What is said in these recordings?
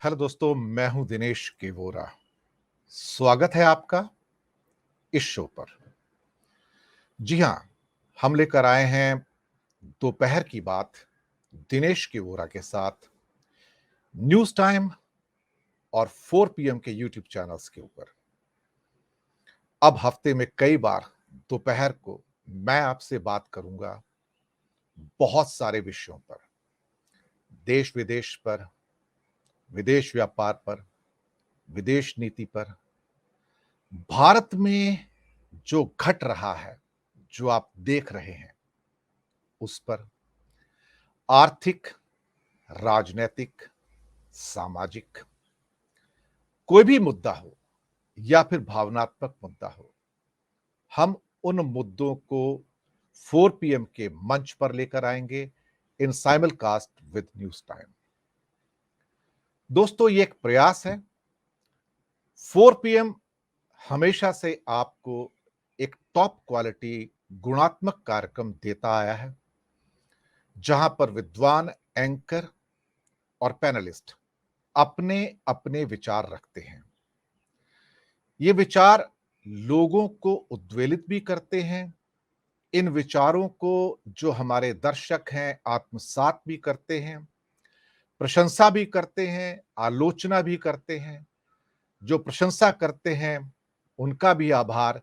Hello दोस्तों, मैं हूं दिनेश केवोरा। स्वागत है आपका इस शो पर। जी हां, हम लेकर आए हैं दोपहर की बात दिनेश केवोरा के साथ न्यूज़ टाइम और 4 पीएम के यूट्यूब चैनल्स के ऊपर। अब हफ्ते में कई बार दोपहर को मैं आपसे बात करूंगा बहुत सारे विषयों पर, देश-विदेश पर, विदेश व्यापार पर, विदेश नीति पर, भारत में जो घट रहा है, जो आप देख रहे हैं, उस पर, आर्थिक, राजनैतिक, सामाजिक, कोई भी मुद्दा हो या फिर भावनात्मक मुद्दा हो, हम उन मुद्दों को 4 पीएम के मंच पर लेकर आएंगे इन साइमलकास्ट विद न्यूज़ टाइम। दोस्तों, ये एक प्रयास है। 4 पीएम हमेशा से आपको एक टॉप क्वालिटी गुणात्मक कार्यक्रम देता आया है, जहां पर विद्वान एंकर और पैनलिस्ट अपने-अपने विचार रखते हैं। ये विचार लोगों को उद्वेलित भी करते हैं। इन विचारों को जो हमारे दर्शक हैं, आत्मसात भी करते हैं, प्रशंसा भी करते हैं, आलोचना भी करते हैं। जो प्रशंसा करते हैं, उनका भी आभार,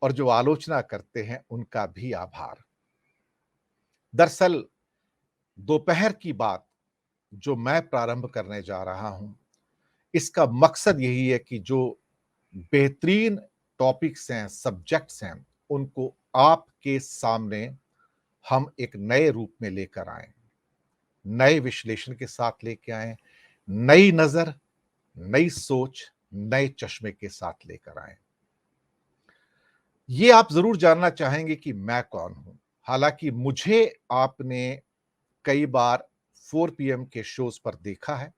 और जो आलोचना करते हैं, उनका भी आभार। दरअसल दोपहर की बात जो मैं प्रारंभ करने जा रहा हूं, इसका मकसद यही है कि जो बेहतरीन टॉपिक्स हैं, सब्जेक्ट्स हैं, उनको आपके सामने हम एक नए रूप में लेकर आएं, नए विश्लेषण के साथ लेके आएं, नई नजर, नई सोच, नए चश्मे के साथ लेकर आएं। ये आप जरूर जानना चाहेंगे कि मैं कौन हूं। हालांकि मुझे आपने कई बार 4 पीएम के शोज पर देखा है,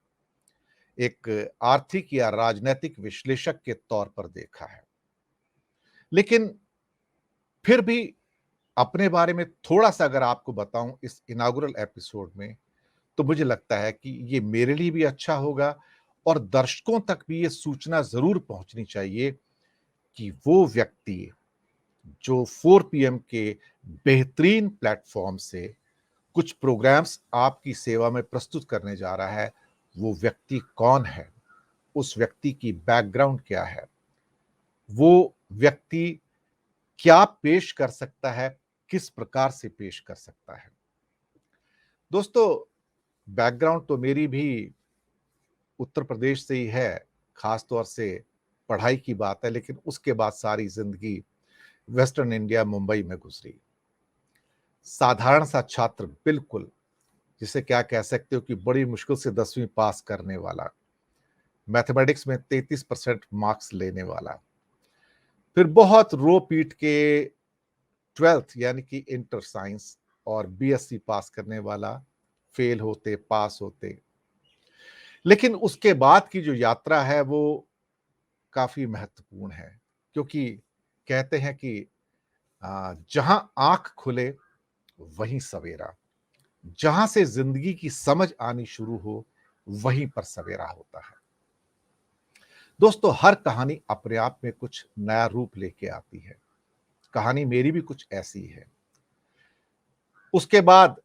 एक आर्थिक या राजनीतिक विश्लेषक के तौर पर देखा है, लेकिन फिर भी अपने बारे में थोड़ा-सा अगर आपको बताऊं इस इनॉग्रल एपिसोड में, तो मुझे लगता है कि ये मेरे लिए भी अच्छा होगा और दर्शकों तक भी ये सूचना ज़रूर पहुंचनी चाहिए कि वो व्यक्ति जो 4 पीएम के बेहतरीन प्लेटफ़ॉर्म से कुछ प्रोग्राम्स आपकी सेवा में प्रस्तुत करने जा रहा है, वो व्यक्ति कौन है? उस व्यक्ति की बैकग्राउंड क्या है? वो व्यक्ति क्या पेश कर सकता है? किस प्रकार से पेश कर सकता है? दोस्तों, बैकग्राउंड तो मेरी भी उत्तर प्रदेश से ही है, खास तौर से पढ़ाई की बात है, लेकिन उसके बाद सारी ज़िंदगी वेस्टर्न इंडिया, मुंबई में गुज़री। साधारण सा छात्र, बिल्कुल, जिसे क्या कह सकते हो कि बड़ी मुश्किल से 10वीं पास करने वाला, मैथमेटिक्स में 33% मार्क्स लेने वाला, फिर बहुत रो पीट के 12th यानी कि इंटर साइंस और बीएससी पास करने वाला, फेल होते, पास होते। लेकिन उसके बाद की जो यात्रा है वो काफ़ी महत्वपूर्ण है, क्योंकि कहते हैं कि जहां आंख खुले वहीं सवेरा, जहां से जिंदगी की समझ आनी शुरू हो वहीं पर सवेरा होता है। दोस्तों, हर कहानी अपने आप में कुछ नया रूप लेके आती है। कहानी मेरी भी कुछ ऐसी है। उसके बाद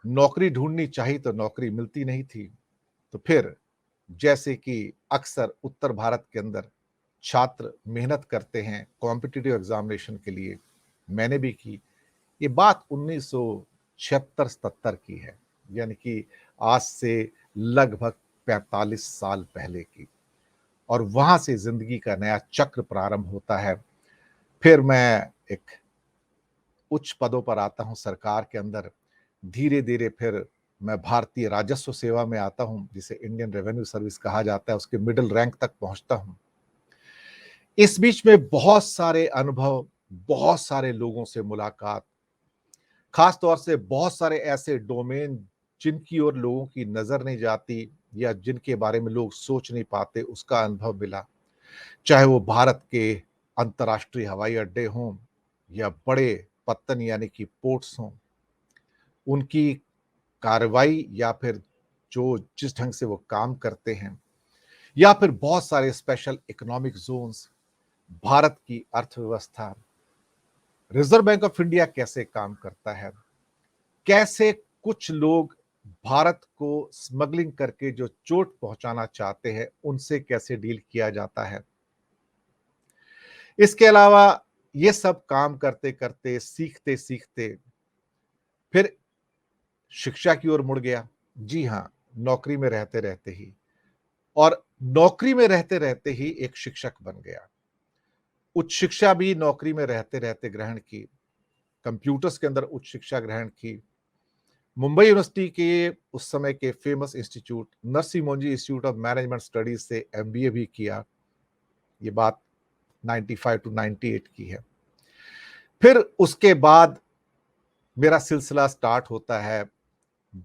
नौकरी ढूंढनी चाहिए तो नौकरी मिलती नहीं थी, तो फिर जैसे कि अक्सर उत्तर भारत के अंदर छात्र मेहनत करते हैं कॉम्पिटिटिव एग्जामिनेशन के लिए, मैंने भी की। ये बात 1976-77 की है, यानी कि आज से लगभग 45 साल पहले की। और वहां से जिंदगी का नया चक्र प्रारंभ होता है। फिर मैं एक उच्च पदों पर आता हूं सरकार के अंदर। धीरे धीरे फिर मैं भारतीय राजस्व सेवा में आता हूं, जिसे इंडियन रेवेन्यू सर्विस कहा जाता है, उसके मिडिल रैंक तक पहुंचता हूं। इस बीच में बहुत सारे अनुभव, बहुत सारे लोगों से मुलाकात, खास तौर से बहुत सारे ऐसे डोमेन जिनकी ओर लोगों की नजर नहीं जाती या जिनके बारे में लोग सोच नहीं पाते, उसका अनुभव मिला। चाहे वो भारत के अंतर्राष्ट्रीय हवाई अड्डे हों या बड़े पत्तन यानी कि पोर्ट्स हों, उनकी कार्रवाई या फिर जो जिस ढंग से वो काम करते हैं, या फिर बहुत सारे स्पेशल इकोनॉमिक ज़ोन्स, भारत की अर्थव्यवस्था, रिज़र्व बैंक ऑफ इंडिया कैसे काम करता है, कैसे कुछ लोग भारत को स्मगलिंग करके जो चोट पहुँचाना चाहते हैं, उनसे कैसे डील किया जाता है। इसके अलावा ये सब काम करते-करते, सीखते-सीखते फिर शिक्षा की ओर मुड़ गया। जी हाँ, नौकरी में रहते-रहते ही, और नौकरी में रहते-रहते ही एक शिक्षक बन गया। उच्च शिक्षा भी नौकरी में रहते-रहते ग्रहण की, कंप्यूटर्स के अंदर उच्च शिक्षा ग्रहण की। मुंबई यूनिवर्सिटी के उस समय के famous institute Narsi Monjee institute of management studies से एमबीए भी किया। ये बात 95 टू 98 की है। फिर उसके बाद मेरा सिलसिला स्टार्ट होता है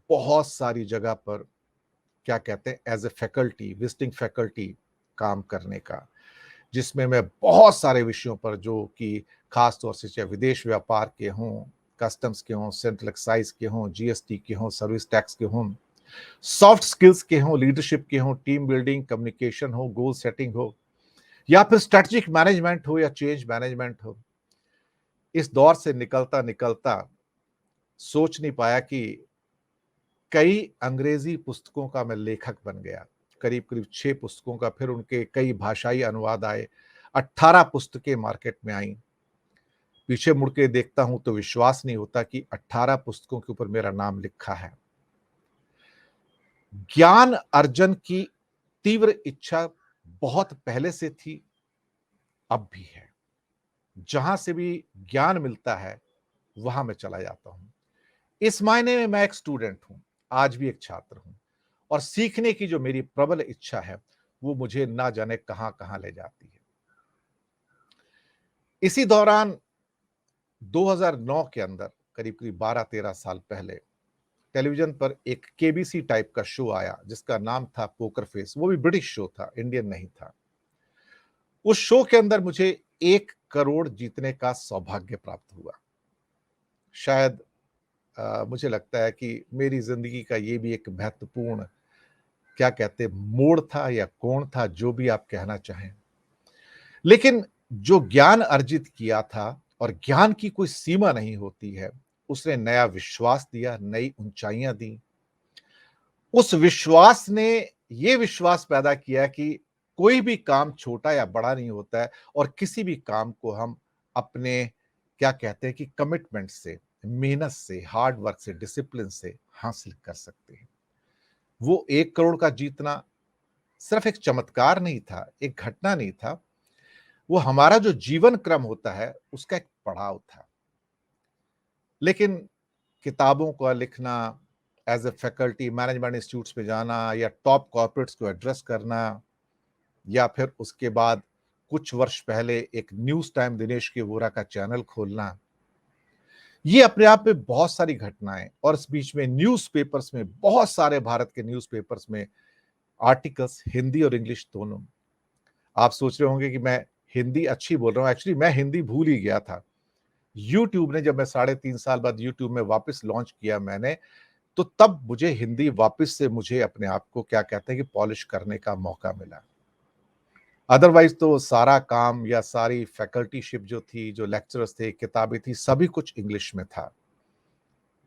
बहुत सारी जगह पर, क्या कहते हैं, as a faculty, visiting faculty काम करने का, जिसमें मैं बहुत सारे विषयों पर, जो कि खास तौर से चाहे विदेश व्यापार के हों, कस्टम्स के हों, सेंट्रल एक्साइज के हों, जीएसटी के हों, सर्विस टैक्स के हों, सॉफ्ट स्किल्स के हों, लीडरशिप के हों, टीम बिल्डिंग, कम्युनिकेशन हो, गोल सेटिंग हो, या फिर स्ट्रेटेजिक मैनेजमेंट हो या चेंज मैनेजमेंट हो, इस दौर से निकलता निकलता सोच नहीं पाया कि कई अंग्रेजी पुस्तकों का मैं लेखक बन गया। करीब करीब 6 पुस्तकों का, फिर उनके कई भाषाई अनुवाद आए, 18 पुस्तकें मार्केट में आई। पीछे मुड़ के देखता हूं तो विश्वास नहीं होता कि 18 पुस्तकों के ऊपर मेरा नाम लिखा है। ज्ञान अर्जन की तीव्र इच्छा बहुत पहले से थी, अब भी है। जहां से भी ज्ञान मिलता है, वहां मैं चला जाता हूं। इस मायने में मैं एक स्टूडेंट हूं, आज भी एक छात्र हूं, और सीखने की जो मेरी प्रबल इच्छा है, वो मुझे ना जाने कहां कहां ले जाती है। इसी दौरान 2009 के अंदर, करीब करीब 12-13 साल पहले, टेलीविजन पर एक केबीसी टाइप का शो आया जिसका नाम था पोकर फेस। वो भी ब्रिटिश शो था, इंडियन नहीं था। उस शो के अंदर मुझे 1 करोड़ जीतने का सौभाग्य प्राप्त हुआ। शायद मुझे लगता है कि मेरी जिंदगी का ये भी एक महत्वपूर्ण, क्या कहते हैं, मोड़ था या कोण था, जो भी आप कहना चाहें। लेकिन जो ज्ञान अर्जित किया था, और ज्ञान की कोई सीमा नहीं होती है, उसने नया विश्वास दिया, नई ऊंचाइयां दी। उस विश्वास ने ये विश्वास पैदा किया कि कोई भी काम छोटा या बड़ा नहीं होता है, और किसी भी काम को हम अपने, क्या कहते हैं, कि कमिटमेंट से, मेहनत से, हार्ड वर्क से, डिसिप्लिन से हासिल कर सकते हैं। वो 1 करोड़ का जीतना सिर्फ एक चमत्कार नहीं था, एक घटना नहीं था, वो हमारा जो जीवन क्रम होता है, उसका एक पड़ाव था। लेकिन किताबों का लिखना, as a faculty management institutes में जाना, या टॉप कॉर्पोरेट्स को एड्रेस करना, या फिर उसके बाद कुछ वर्ष पहले एक न्यूज़ टाइम दिनेश के वोरा का चैनल खोलना, ये अपने आप में बहुत सारी घटनाएं, और इस बीच में न्यूज़पेपर्स में, बहुत सारे भारत के न्यूज़पेपर्स में आर्टिकल्स, हिंदी और इंग्लिश दोनों। आप सोच रहे होंगे कि मैं हिंदी अच्छी बोल रहा हूँ, एक्चुअली मैं हिंदी भूल ही गया था। यूट्यूब ने, जब मैं 3.5 साल बाद यूट्यूब में वापस लॉन्च किया मैंने, तो तब मुझे हिंदी वापस से, मुझे अपने आप को, क्या कहते हैं, कि पॉलिश करने का मौका मिला। अदरवाइज तो सारा काम या सारी फैकल्टीशिप जो थी, जो लेक्चरर्स थे, किताबें थी, सभी कुछ इंग्लिश में था।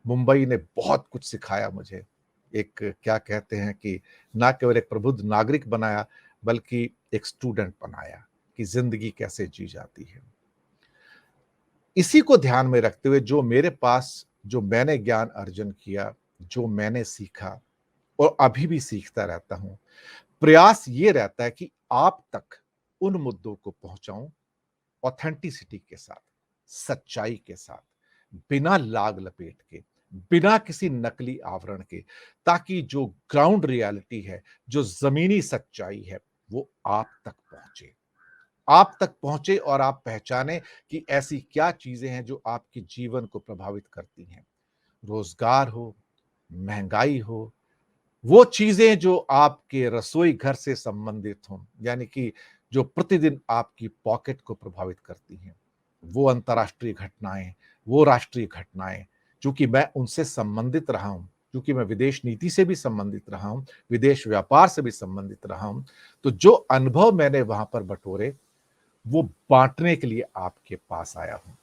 मुंबई ने बहुत कुछ सिखाया मुझे। एक, क्या कहते हैं, कि ना केवल एक प्रबुद्ध नागरिक बनाया, बल्कि एक स्टूडेंट बनाया, कि जिंदगी कैसे जी जाती है। इसी को ध्यान में रखते हुए, जो मेरे पास, जो मैंने ज्ञान अर्जन किया, जो मैंने सीखा, और अभी भी सीखता रहता हूं, प्रयास ये रहता है कि आप तक उन मुद्दों को पहुंचाऊं, ऑथेंटिसिटी के साथ, सच्चाई के साथ, बिना लाग लपेट के, बिना किसी नकली आवरण के, ताकि जो ग्राउंड रियलिटी है, जो जमीनी सच्चाई है, वो आप तक पहुंचे। आप तक पहुंचे और आप पहचाने कि ऐसी क्या चीजें हैं जो आपके जीवन को प्रभावित करती हैं। रोजगार हो, महंगाई हो, वो चीजें जो आपके रसोई घर से संबंधित हों, यानी कि जो प्रतिदिन आपकी पॉकेट को प्रभावित करती हैं, वो अंतर्राष्ट्रीय घटनाएं, वो राष्ट्रीय घटनाएं, चूंकि मैं उनसे संबंधित रहा हूं, क्योंकि मैं विदेश नीति से भी संबंधित रहा हूं, विदेश व्यापार से भी संबंधित रहा हूं, तो जो अनुभव मैंने वहां पर बटोरे वो बांटने के लिए आपके पास आया हूं।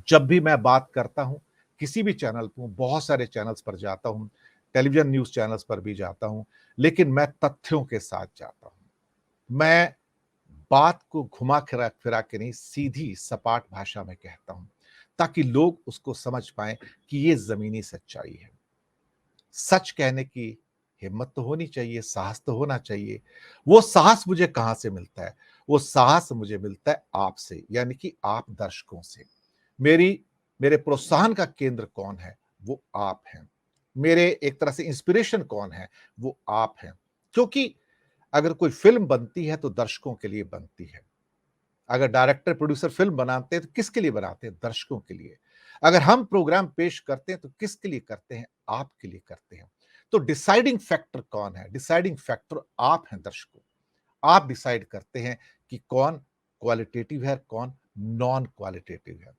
जब भी मैं बात करता हूं किसी भी चैनल पर, बहुत सारे चैनल्स पर जाता हूं, टेलीविजन न्यूज चैनल्स पर भी जाता हूं, लेकिन मैं तथ्यों के साथ जाता हूं। मैं बात को घुमा फिरा फिरा के नहीं, सीधी सपाट भाषा में कहता हूं, ताकि लोग उसको समझ पाएं कि ये जमीनी सच्चाई है। सच कहने की हिम्मत तो होनी चाहिए, साहस तो होना चाहिए। वो साहस मुझे कहां से मिलता है? वो साहस मुझे मिलता है आपसे, यानी कि आप दर्शकों से। मेरी मेरे प्रोत्साहन का केंद्र कौन है? वो आप हैं। मेरे एक तरह से इंस्पिरेशन कौन है? वो आप हैं। क्योंकि अगर कोई फिल्म बनती है तो दर्शकों के लिए बनती है। अगर डायरेक्टर प्रोड्यूसर फिल्म बनाते हैं तो किसके लिए बनाते हैं? दर्शकों के लिए। अगर हम प्रोग्राम पेश करते हैं तो किसके लिए करते हैं? आपके लिए करते हैं। तो डिसाइडिंग फैक्टर कौन है? डिसाइडिंग फैक्टर आप हैं दर्शकों। आप डिसाइड करते हैं कि कौन क्वालिटेटिव है, कौन नॉन क्वालिटेटिव है,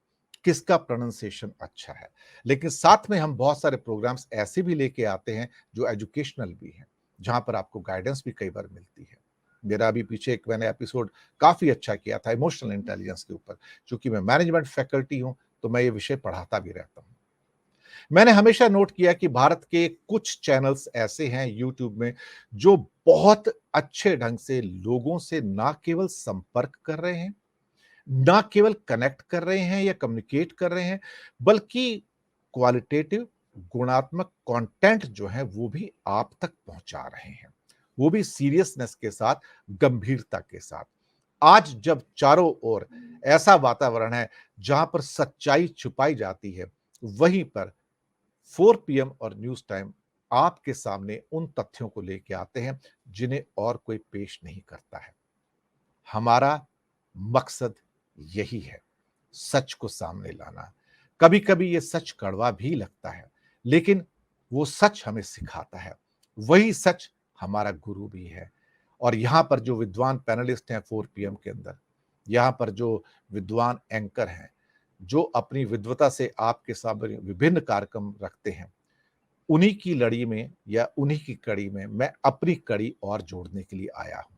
किसका प्रोनाउंसिएशन अच्छा है। लेकिन साथ में हम बहुत सारे प्रोग्राम्स ऐसे भी लेके आते हैं जो एजुकेशनल भी हैं, जहां पर आपको गाइडेंस भी कई बार मिलती है। मेरा अभी पीछे एक मैंने एपिसोड काफी अच्छा किया था इमोशनल इंटेलिजेंस के ऊपर। चूंकि मैं मैनेजमेंट फैकल्टी हूं तो मैं ये विषय पढ़ाता भी रहता हूं। मैंने हमेशा नोट किया कि भारत के कुछ चैनल्स ऐसे हैं यूट्यूब में जो बहुत अच्छे ढंग से लोगों से ना केवल संपर्क कर रहे हैं, ना केवल कनेक्ट कर रहे हैं या कम्युनिकेट कर रहे हैं, बल्कि क्वालिटेटिव गुणात्मक कंटेंट जो है वो भी आप तक पहुंचा रहे हैं, वो भी सीरियसनेस के साथ, गंभीरता के साथ। आज जब चारों ओर ऐसा वातावरण है जहां पर सच्चाई छुपाई जाती है, वहीं पर 4 पीएम और न्यूज टाइम आपके सामने उन तथ्यों को लेके आते हैं जिन्हें और कोई पेश नहीं करता है। हमारा मकसद यही है, सच को सामने लाना। कभी-कभी ये सच कड़वा भी लगता है, लेकिन वो सच हमें सिखाता है। वही सच हमारा गुरु भी है। और यहाँ पर जो विद्वान पैनलिस्ट हैं 4 पीएम के अंदर, यहाँ पर जो विद्वान एंकर हैं, जो अपनी विद्वता से आपके सामने विभिन्न कार्यक्रम रखते हैं, उन्हीं की लड़ी में या उन्हीं की कड़ी में मैं अपनी कड़ी और जोड़ने के लिए आया हूँ।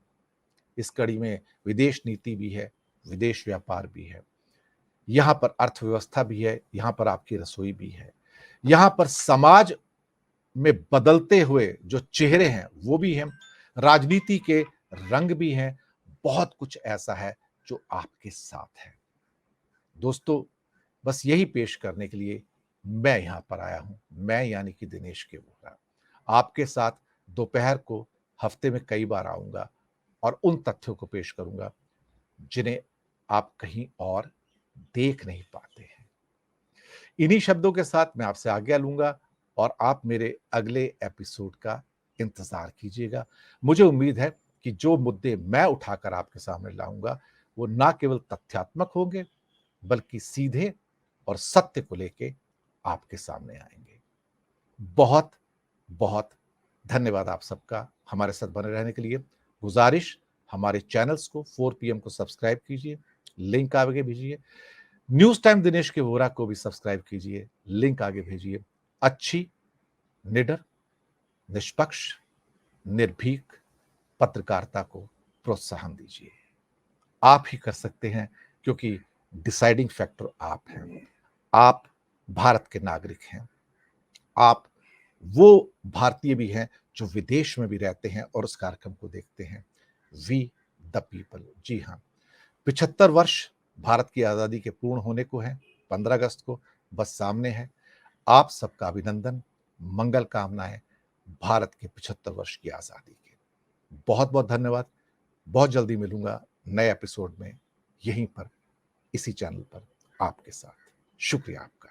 इस कड़ी में विदेश नीति भी है, विदेश व्यापार भी है, यहाँ पर अर्थव्यवस्था भी है, यहाँ पर आपकी रसोई भी है, यहाँ पर समाज में बदलते हुए जो चेहरे हैं वो भी हैं, राजनीति के रंग भी हैं, बहुत कुछ ऐसा है जो आपके साथ है। दोस्तों, बस यही पेश करने के लिए मैं यहाँ पर आया हूँ। मैं यानी कि दिनेश के वोरा आपके साथ दोपहर को हफ्ते में कई बार आऊँगा और उन तथ्यों को पेश करूँगा जिन्हें आप कहीं और देख नहीं पाते हैं। इन्हीं शब्दों के साथ मैं आपसे आज्ञा लूँगा और आप मेरे अगले एपिसोड का इंतज़ार कीजिएगा। मुझे उम्मीद है कि जो मुद्दे मैं उठाकर आपके सामने लाऊँगा, वो ना केवल तथ्यात्मक होंगे, बल्कि सीधे और सत्य को लेके आपके सामने आएँगे। बहुत, बहुत धन्यवाद आप सबका हमारे साथ बने रहने के लिए। गुज़ारिश हमारे चैनल्स को 4 पीएम को सब्सक्राइब कीजिए, लिंक आगे भेजिए। न्यूज़ टाइम दिनेश के वोरा को भी सब्सक्राइब कीजिए, लिंक आगे भेजिए। अच्छी, निडर, निष्पक्ष, निर्भीक पत्रकारिता को प्रोत्साहन दीजिए। आप ही कर सकते हैं क्योंकि डिसाइडिंग फैक्टर आप हैं। आप भारत के नागरिक हैं। आप वो भारतीय भी हैं जो विदेश में भी रहते हैं और उस कार्यक्रम को देखते हैं। We the people. जी हाँ, 75 वर्ष भारत की आज़ादी के पूर्ण होने को हैं, 15 अगस्त को बस सामने है। आप सबका अभिनंदन, मंगल कामनाएँ भारत के 75 वर्ष की आज़ादी के। बहुत-बहुत धन्यवाद। बहुत जल्दी मिलूँगा नए एपिसोड में, यहीं पर, इसी चैनल पर आपके साथ। शुक्रिया आपका।